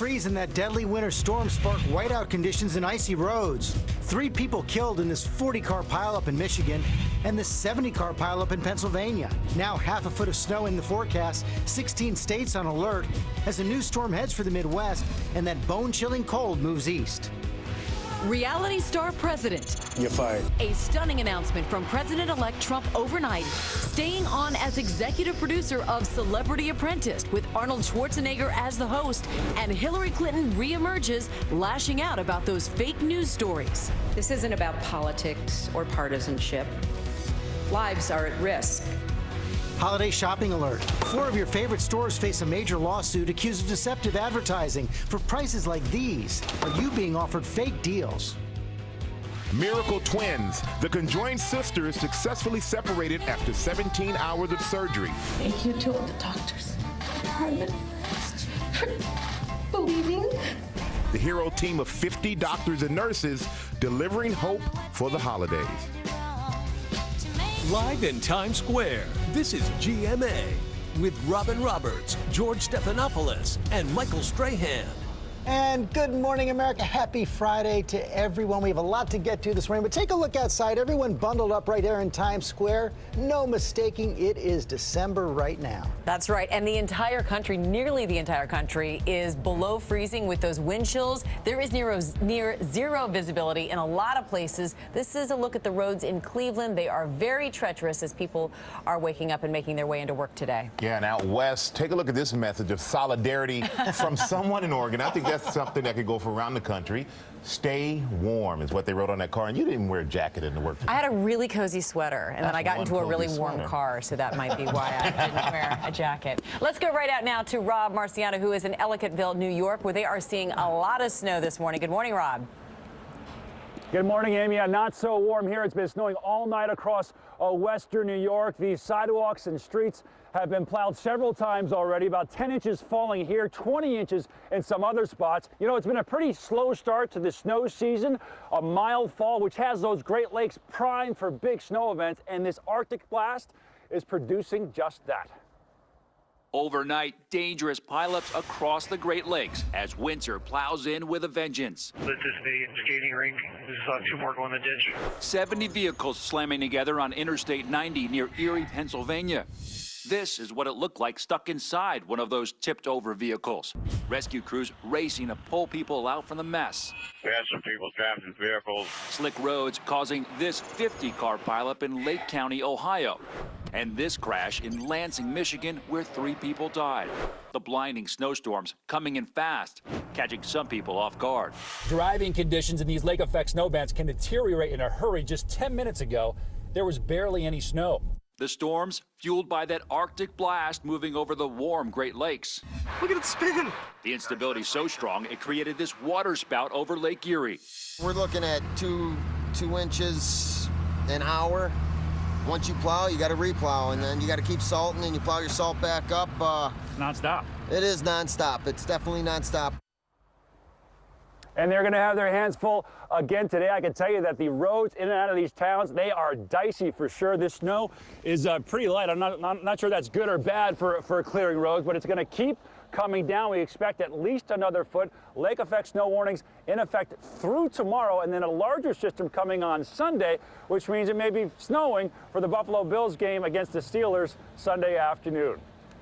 Freeze and that deadly winter storm sparked whiteout conditions and icy roads. 3 people killed in this 40-car pileup in Michigan and this 70-car pileup in Pennsylvania. Now half a foot of snow in the forecast, 16 states on alert as a new storm heads for the Midwest and that bone-chilling cold moves east. Reality star president. You're fired. A stunning announcement from President-elect Trump overnight, staying on as executive producer of Celebrity Apprentice with Arnold Schwarzenegger as the host, and Hillary Clinton reemerges, lashing out about those fake news stories. This isn't about politics or partisanship. Lives are at risk. Holiday shopping alert. 4 of your favorite stores face a major lawsuit accused of deceptive advertising for prices like these. Are you being offered fake deals? Miracle twins. The conjoined sisters successfully separated after 17 hours of surgery. Thank you to all the doctors, Harmon, for believing. The hero team of 50 doctors and nurses delivering hope for the holidays. Live in Times Square, this is GMA with Robin Roberts, George Stephanopoulos, and Michael Strahan. And good morning, America. Happy Friday to everyone. We have a lot to get to this morning, but take a look outside. Everyone bundled up right there in Times Square. No mistaking, it is December right now. That's right. And the entire country, nearly the entire country, is below freezing with those wind chills. There is near zero visibility in a lot of places. This is a look at the roads in Cleveland. They are very treacherous as people are waking up and making their way into work today. Yeah, and out west, take a look at this message of solidarity from someone in Oregon. I think that's something that could go for around the country. Stay warm is what they wrote on that car, and you didn't wear a jacket into work today. I had a really cozy sweater, and then I got into a really warm car, so that might be why I didn't wear a jacket. Let's go right out now to Rob Marciano, who is in Ellicottville, New York, where they are seeing a lot of snow this morning. Good morning, Rob. Good morning, Amy. Not so warm here. It's been snowing all night across western New York. These sidewalks and streets have been plowed several times already, about 10 inches falling here, 20 inches in some other spots. You know, it's been a pretty slow start to the snow season, a mild fall, which has those Great Lakes primed for big snow events, and this Arctic blast is producing just that. Overnight, dangerous pileups across the Great Lakes as winter plows in with a vengeance. This is the skating rink. This is 2 more going in the ditch. 70 vehicles slamming together on Interstate 90 near Erie, Pennsylvania. This is what it looked like stuck inside one of those tipped-over vehicles. Rescue crews racing to pull people out from the mess. We had some people trapped in vehicles. Slick roads causing this 50-car pileup in Lake County, Ohio. And this crash in Lansing, Michigan, where 3 people died. The blinding snowstorms coming in fast, catching some people off guard. Driving conditions in these lake-effect snow bands can deteriorate in a hurry. Just 10 minutes ago, there was barely any snow. The storms fueled by that Arctic blast moving over the warm Great Lakes. Look at it spin. The instability so strong, it created this water spout over Lake Erie. We're looking at two inches an hour. Once you plow, you got to replow, and then you got to keep salting, and you plow your salt back up. Nonstop. It is nonstop. It's definitely nonstop. And they're going to have their hands full again today. I can tell you that the roads in and out of these towns, they are dicey for sure. This snow is pretty light. I'm not sure that's good or bad for clearing roads, but it's going to keep coming down. We expect at least another foot. Lake effect snow warnings in effect through tomorrow, and then a larger system coming on Sunday, which means it may be snowing for the Buffalo Bills game against the Steelers Sunday afternoon.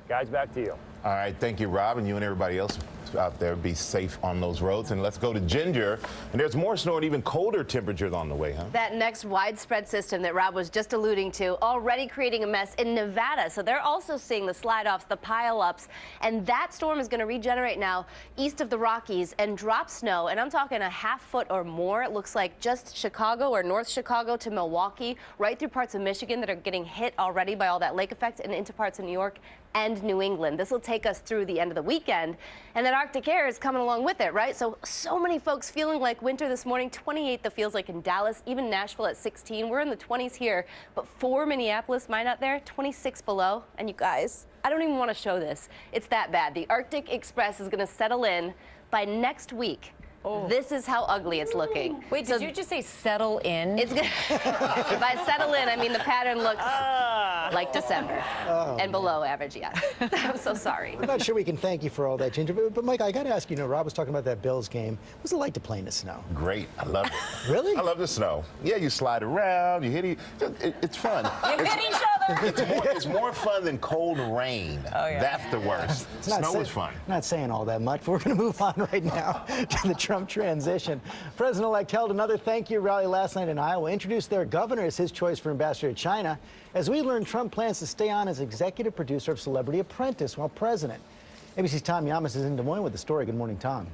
Guys, back to you. All right, thank you, Rob, and you and everybody else out there be safe on those roads. And let's go to Ginger. And there's more snow and even colder temperatures on the way, huh? That next widespread system that Rob was just alluding to already creating a mess in Nevada. So they're also seeing the slide-offs, the pile-ups, and that storm is going to regenerate now east of the Rockies and drop snow. And I'm talking a half foot or more. It looks like just Chicago or North Chicago to Milwaukee, right through parts of Michigan that are getting hit already by all that lake effect, and into parts of New York and New England. This will take us through the end of the weekend, and that Arctic air is coming along with it, right? So many folks feeling like winter this morning. 28 that feels like in Dallas, even Nashville at 16. We're in the 20s here, but for Minneapolis, mine out there, 26 below. And you guys, I don't even want to show this. It's that bad. The Arctic Express is going to settle in by next week. Oh. This is how ugly it's looking. Wait, did you just say settle in? It's by settle in, I mean the pattern looks like December. And below average, yes. I'm so sorry. I'm not sure we can thank you for all that, Ginger. But Mike, I got to ask you, Rob was talking about that Bills game. What's it like to play in the snow? Great. I love it. Really? I love the snow. Yeah, you slide around, you hit it's fun. You hit each other. It's more fun than cold rain. Oh, yeah. That's the worst. Snow is fun. Not saying all that much, but we're going to move on right now to the Trump transition. President-elect held another thank you rally last night in Iowa, introduced their governor as his choice for ambassador to China. As we learned, Trump plans to stay on as executive producer of Celebrity Apprentice while president. ABC's Tom Yamas is in Des Moines with the story. Good morning, Tom.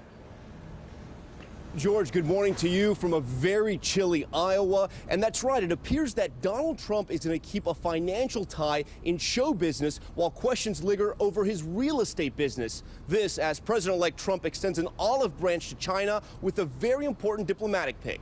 George, good morning to you from a very chilly Iowa. And that's right, it appears that Donald Trump is going to keep a financial tie in show business while questions linger over his real estate business. This as President-elect Trump extends an olive branch to China with a very important diplomatic pick.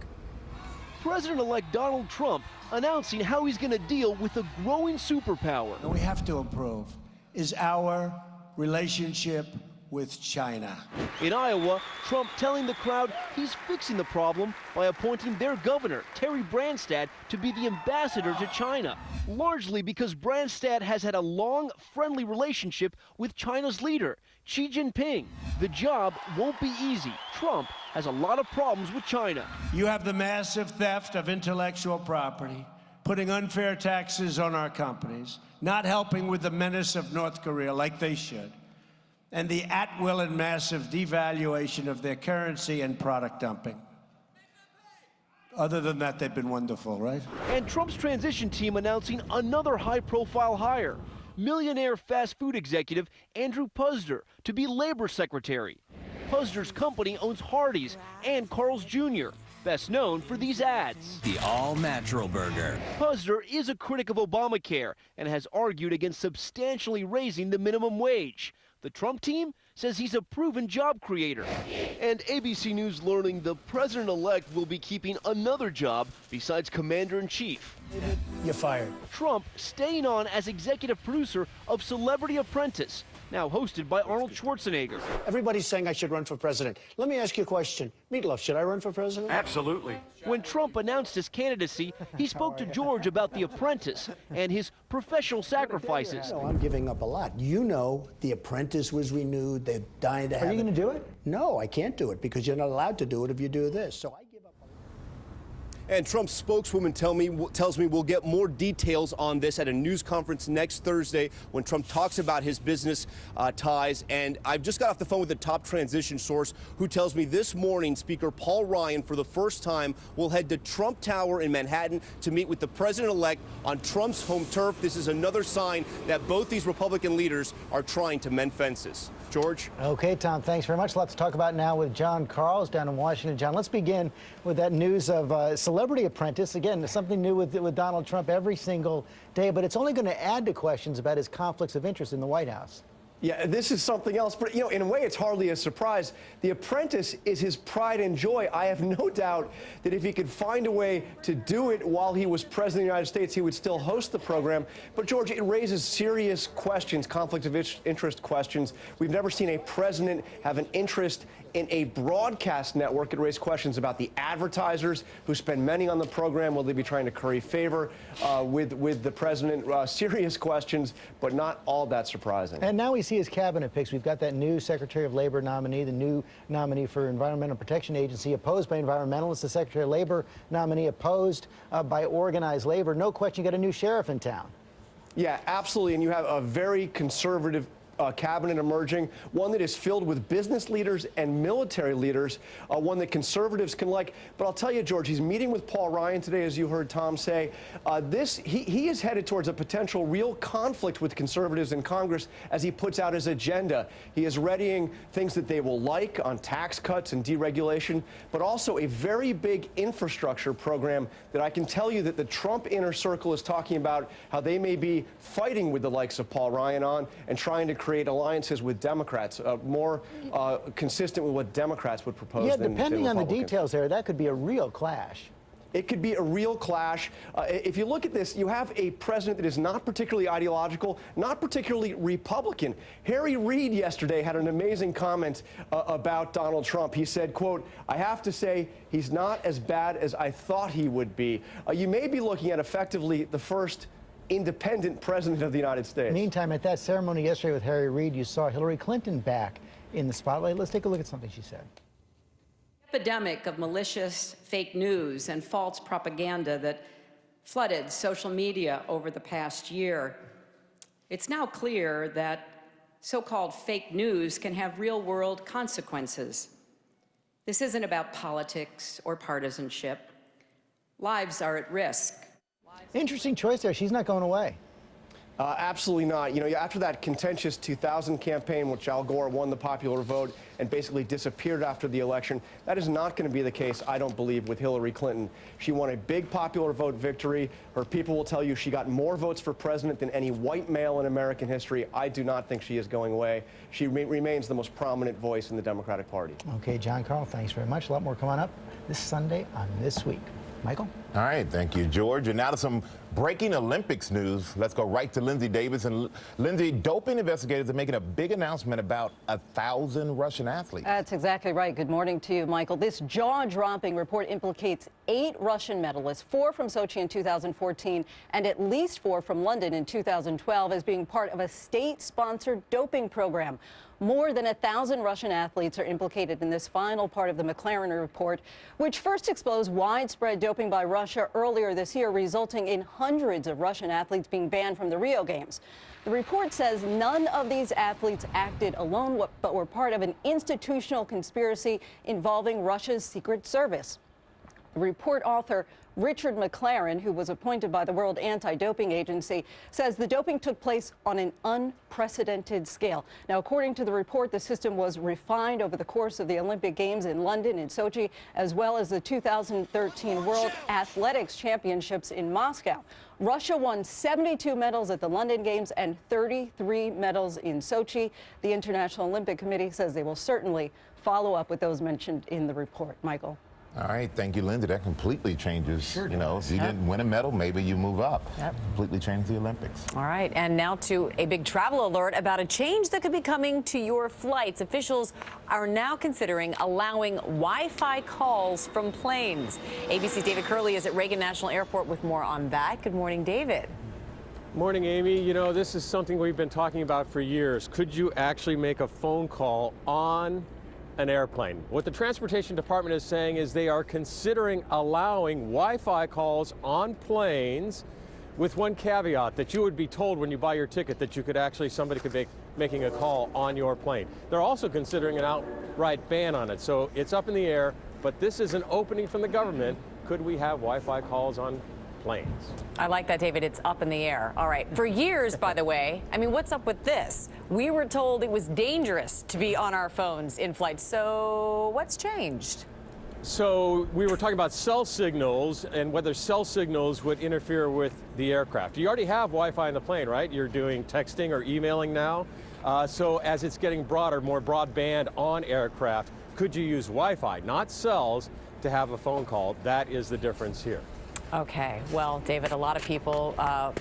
President-elect Donald Trump announcing how he's going to deal with a growing superpower. We have to approve is our relationship with China. In Iowa, Trump telling the crowd he's fixing the problem by appointing their governor, Terry Branstad, to be the ambassador to China, largely because Branstad has had a long, friendly relationship with China's leader, Xi Jinping. The job won't be easy. Trump has a lot of problems with China. You have the massive theft of intellectual property, putting unfair taxes on our companies, not helping with the menace of North Korea like they should, and the at-will and massive devaluation of their currency and product dumping. Other than that, they've been wonderful, right? And Trump's transition team announcing another high-profile hire, millionaire fast food executive Andrew Puzder to be labor secretary. Puzder's company owns Hardee's and Carl's Jr., best known for these ads. The all-natural burger. Puzder is a critic of Obamacare and has argued against substantially raising the minimum wage. The Trump team says he's a proven job creator. And ABC News learning the president-elect will be keeping another job besides commander-in-chief. You're fired. Trump staying on as executive producer of Celebrity Apprentice, now hosted by Arnold Schwarzenegger. Everybody's saying I should run for president. Let me ask you a question. Meatloaf, should I run for president? Absolutely. When Trump announced his candidacy, he spoke to George about The Apprentice and his professional sacrifices. I'm giving up a lot. You know, The Apprentice was renewed. They're dying to have Are you going to do it? No, I can't do it because you're not allowed to do it if you do this. So I give up. And Trump's spokeswoman tells me we'll get more details on this at a news conference next Thursday when Trump talks about his business ties. And I've just got off the phone with the top transition source who tells me this morning Speaker Paul Ryan, for the first time, will head to Trump Tower in Manhattan to meet with the president-elect on Trump's home turf. This is another sign that both these Republican leaders are trying to mend fences. George? Okay, Tom, thanks very much. Lots to talk about now with John Carls down in Washington. John, let's begin with that news of Celebrity Apprentice. Again, something new with Donald Trump every single day, but it's only going to add to questions about his conflicts of interest in the White House. Yeah, this is something else, but in a way it's hardly a surprise. The Apprentice is his pride and joy. I have no doubt that if he could find a way to do it while he was president of the United States, he would still host the program. But George, it raises serious questions, conflict of interest questions. We've never seen a president have an interest in a broadcast network. It raised questions about the advertisers who spend money on the program. Will they be trying to curry favor with the president? Serious questions, but not all that surprising. And now we see his cabinet picks. We've got that new Secretary of Labor nominee, the new nominee for Environmental Protection Agency, opposed by environmentalists, the Secretary of Labor nominee opposed by organized labor. No question, you got a new sheriff in town. Yeah, absolutely. And you have a very conservative cabinet emerging, one that is filled with business leaders and military leaders, one that conservatives can like. But I'll tell you, George, he's meeting with Paul Ryan today, as you heard Tom say. He is headed towards a potential real conflict with conservatives in Congress as he puts out his agenda. He is readying things that they will like on tax cuts and deregulation, but also a very big infrastructure program that I can tell you that the Trump inner circle is talking about how they may be fighting with the likes of Paul Ryan on and trying to create alliances with Democrats, more consistent with what Democrats would propose. Yeah, depending on the details there, that could be a real clash. It could be a real clash. If you look at this, you have a president that is not particularly ideological, not particularly Republican. Harry Reid yesterday had an amazing comment about Donald Trump. He said, quote, "I have to say he's not as bad as I thought he would be." You may be looking at effectively the first independent president of the United States. Meantime, at that ceremony yesterday with Harry Reid, you saw Hillary Clinton back in the spotlight. Let's take a look at something she said. The epidemic of malicious fake news and false propaganda that flooded social media over the past year, it's now clear that so-called fake news can have real-world consequences. This isn't about politics or partisanship. Lives are at risk. Interesting choice there. She's not going away. Absolutely not. You know, after that contentious 2000 campaign, which Al Gore won the popular vote and basically disappeared after the election, that is not going to be the case, I don't believe, with Hillary Clinton. She won a big popular vote victory. Her people will tell you she got more votes for president than any white male in American history. I do not think she is going away. She remains the most prominent voice in the Democratic Party. Okay, John Carl, thanks very much. A lot more coming up this Sunday on This Week. Michael? All right, thank you, George. And now to some breaking Olympics news. Let's go right to Lindsay Davis. And Lindsay, doping investigators are making a big announcement about 1,000 Russian athletes. That's exactly right. Good morning to you, Michael. This jaw-dropping report implicates 8 Russian medalists, 4 from Sochi in 2014 and at least 4 from London in 2012 as being part of a state-sponsored doping program. More than 1,000 Russian athletes are implicated in this final part of the McLaren report, which first exposed widespread doping by Russia earlier this year, resulting in hundreds of Russian athletes being banned from the Rio Games. The report says none of these athletes acted alone, but were part of an institutional conspiracy involving Russia's Secret Service. The report author Richard McLaren, who was appointed by the World Anti-Doping Agency, says the doping took place on an unprecedented scale. Now, according to the report, the system was refined over the course of the Olympic Games in London and Sochi, as well as the 2013 World Athletics Championships in Moscow. Russia won 72 medals at the London Games and 33 medals in Sochi. The International Olympic Committee says they will certainly follow up with those mentioned in the report. Michael? All right, thank you, Linda. That completely changes, you know, if you didn't win a medal, maybe you move up. Completely changes the Olympics. All right, and now to a big travel alert about a change that could be coming to your flights. Officials are now considering allowing Wi-Fi calls from planes. ABC's David Curley is at Reagan National Airport with more on that. Good morning, David. Morning, Amy. You know, this is something we've been talking about for years. Could you actually make a phone call on an airplane? What the Transportation Department is saying is they are considering allowing Wi-Fi calls on planes, with one caveat, that you would be told when you buy your ticket that you could actually, somebody could be making a call on your plane. They're also considering an outright ban on it, so it's up in the air, but this is an opening from the government. Could we have Wi-Fi calls on planes? I like that, David. It's up in the air. All right. For years, by the way, I mean, what's up with this? We were told it was dangerous to be on our phones in flight. So what's changed? So we were talking about cell signals and whether cell signals would interfere with the aircraft. You already have Wi-Fi in the plane, right? You're doing texting or emailing now. So as it's getting broader, more broadband on aircraft, could you use Wi-Fi, not cells, to have a phone call? That is the difference here. Okay, well, David, a lot of people,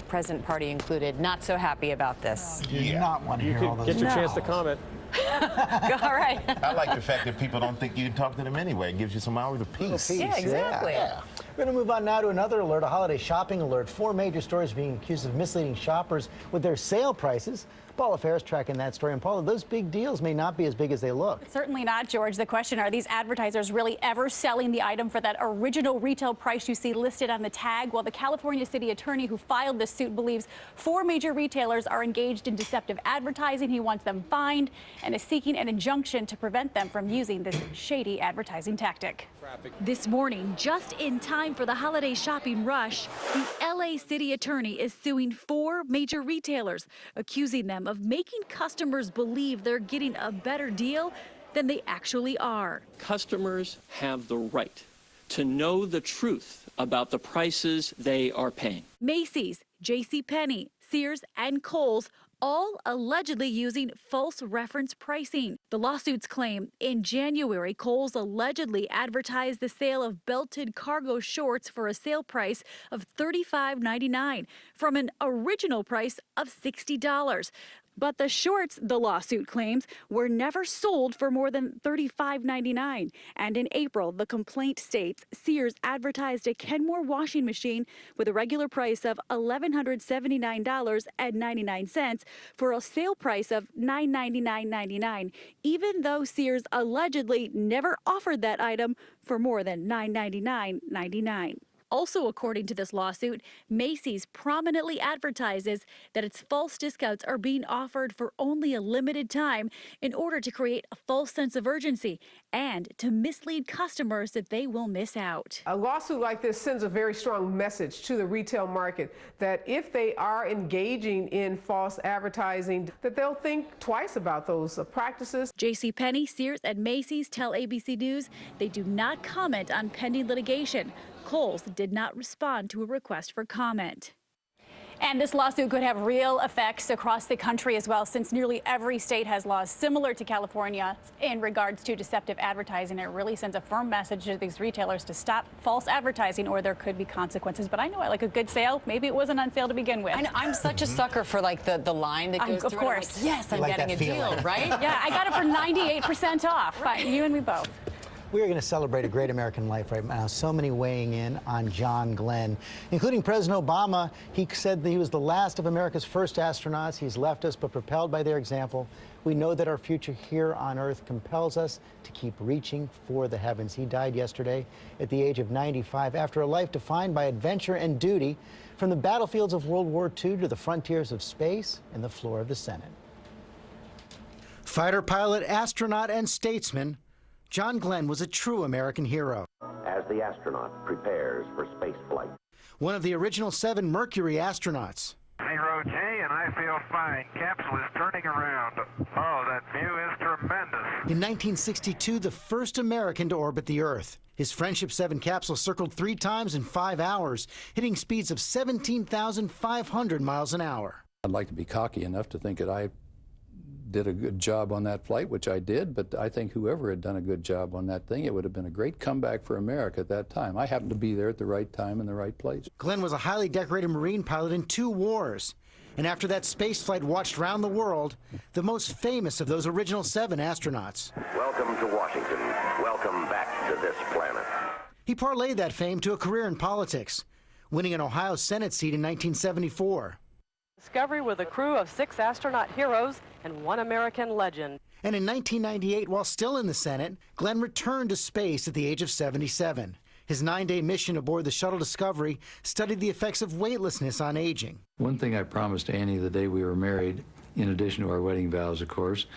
present party included, not so happy about this. You do not want to hear all those. Get your chance to comment. All right. I like the fact that people don't think you can talk to them anyway. It gives you some hours of peace. Yeah, exactly. Yeah. We're going to move on now to another alert, a holiday shopping alert. 4 major stores being accused of misleading shoppers with their sale prices. Paula Ferris tracking that story. And Paula, those big deals may not be as big as they look. Certainly not, George. The question, are these advertisers really ever selling the item for that original retail price you see listed on the tag? Well, the California city attorney who filed this suit believes 4 major retailers are engaged in deceptive advertising. He wants them fined and is seeking an injunction to prevent them from using this shady advertising tactic. This morning, just in time for the holiday shopping rush, the LA city attorney is suing 4 major retailers, accusing them of making customers believe they're getting a better deal than they actually are. Customers have the right to know the truth about the prices they are paying. Macy's, JCPenney, Sears, and Kohl's all allegedly using false reference pricing. The lawsuits claim in January, Kohl's allegedly advertised the sale of belted cargo shorts for a sale price of $35.99 from an original price of $60. But the shorts, the lawsuit claims, were never sold for more than $35.99. And in April, the complaint states Sears advertised a Kenmore washing machine with a regular price of $1,179.99 for a sale price of $999.99, even though Sears allegedly never offered that item for more than $999.99. Also, according to this lawsuit, Macy's prominently advertises that its false discounts are being offered for only a limited time in order to create a false sense of urgency and to mislead customers that they will miss out. A lawsuit like this sends a very strong message to the retail market that if they are engaging in false advertising, that they'll think twice about those practices. JCPenney, Sears, and Macy's tell ABC News they do not comment on pending litigation. Kohl's did not respond to a request for comment. And this lawsuit could have real effects across the country as well, since nearly every state has laws similar to California in regards to deceptive advertising. It really sends a firm message to these retailers to stop false advertising, or there could be consequences. But I know I like a good sale. Maybe it wasn't on sale to begin with. I know, I'm such a sucker for like the line that goes through. Of course. Like, yes, I'm like getting a deal, right? Yeah, I got it for 98% off. Right. You and me both. We are going to celebrate a great American life right now. So many weighing in on John Glenn, including President Obama. He said that he was the last of America's first astronauts. He's left us, but propelled by their example, we know that our future here on Earth compels us to keep reaching for the heavens. He died yesterday at the age of 95 after a life defined by adventure and duty, from the battlefields of World War II to the frontiers of space and the floor of the Senate. Fighter pilot, astronaut, and statesman, John Glenn was a true American hero. As the astronaut prepares for space flight. One of the original 7 Mercury astronauts. 0J, and I feel fine. Capsule is turning around. Oh, that view is tremendous. In 1962, the first American to orbit the Earth. His Friendship 7 capsule circled 3 times in 5 hours, hitting speeds of 17,500 miles an hour. I'd like to be cocky enough to think that I did a good job on that flight, which I did, but I think whoever had done a good job on that thing, it would have been a great comeback for America at that time. I happened to be there at the right time in the right place. Glenn was a highly decorated Marine pilot in 2 wars. And after that space flight watched around the world, the most famous of those original 7 astronauts. Welcome to Washington. Welcome back to this planet. He parlayed that fame to a career in politics, winning an Ohio Senate seat in 1974. Discovery with a crew of 6 astronaut heroes and 1 American legend. And in 1998, while still in the Senate, Glenn returned to space at the age of 77. His 9-day mission aboard the shuttle Discovery studied the effects of weightlessness on aging. One thing I promised Annie the day we were married, in addition to our wedding vows, of course,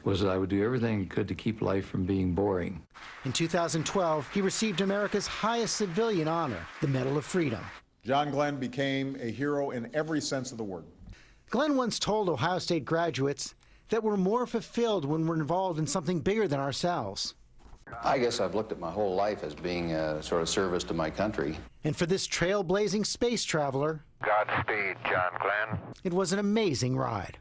was that I would do everything I could to keep life from being boring. In 2012, he received America's highest civilian honor, the Medal of Freedom. John Glenn became a hero in every sense of the word. Glenn once told Ohio State graduates that we're more fulfilled when we're involved in something bigger than ourselves. I guess I've looked at my whole life as being a sort of service to my country. And for this trailblazing space traveler, Godspeed, John Glenn. It was an amazing ride.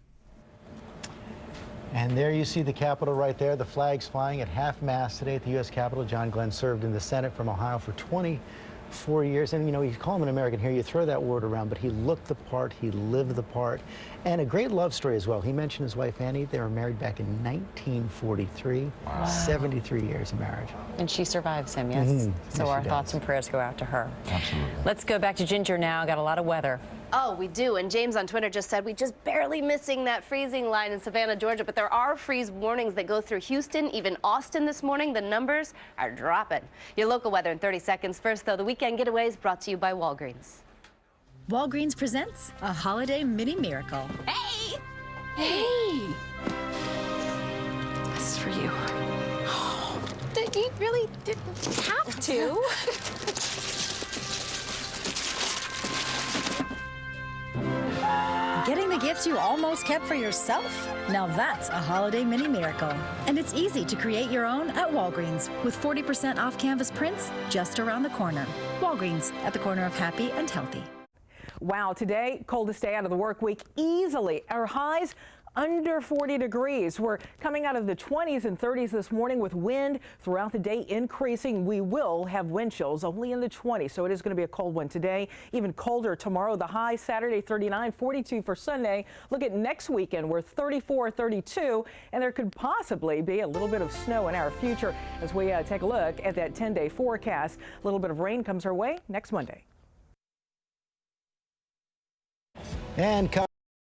And there you see the Capitol right there, the flags flying at half-mast today at the U.S. Capitol. John Glenn served in the Senate from Ohio for 24 years. And, you know, you call him an American here, you throw that word around, but he looked the part, he lived the part. And a great love story as well. He mentioned his wife, Annie. They were married back in 1943. Wow. 73 years of marriage. And she survives him, yes? Mm-hmm. So yes, our thoughts and prayers go out to her. Absolutely. Let's go back to Ginger now. Got a lot of weather. Oh, we do. And James on Twitter just said we just barely missing that freezing line in Savannah, Georgia. But there are freeze warnings that go through Houston, even Austin this morning. The numbers are dropping. Your local weather in 30 seconds. First, though, the weekend getaways brought to you by Walgreens. Walgreens presents a holiday mini miracle. Hey! Hey! This is for you. You really didn't have to. Getting the gifts you almost kept for yourself? Now that's a holiday mini miracle. And it's easy to create your own at Walgreens with 40% off canvas prints just around the corner. Walgreens, at the corner of happy and healthy. Wow, today, coldest day out of the work week easily. Our highs under 40 degrees. We're coming out of the 20s and 30s this morning with wind throughout the day increasing. We will have wind chills only in the 20s, so it is going to be a cold one today. Even colder tomorrow. The high Saturday 39, 42 for Sunday. Look at next weekend. We're 34, 32, and there could possibly be a little bit of snow in our future as we take a look at that 10-day forecast. A little bit of rain comes our way next Monday. And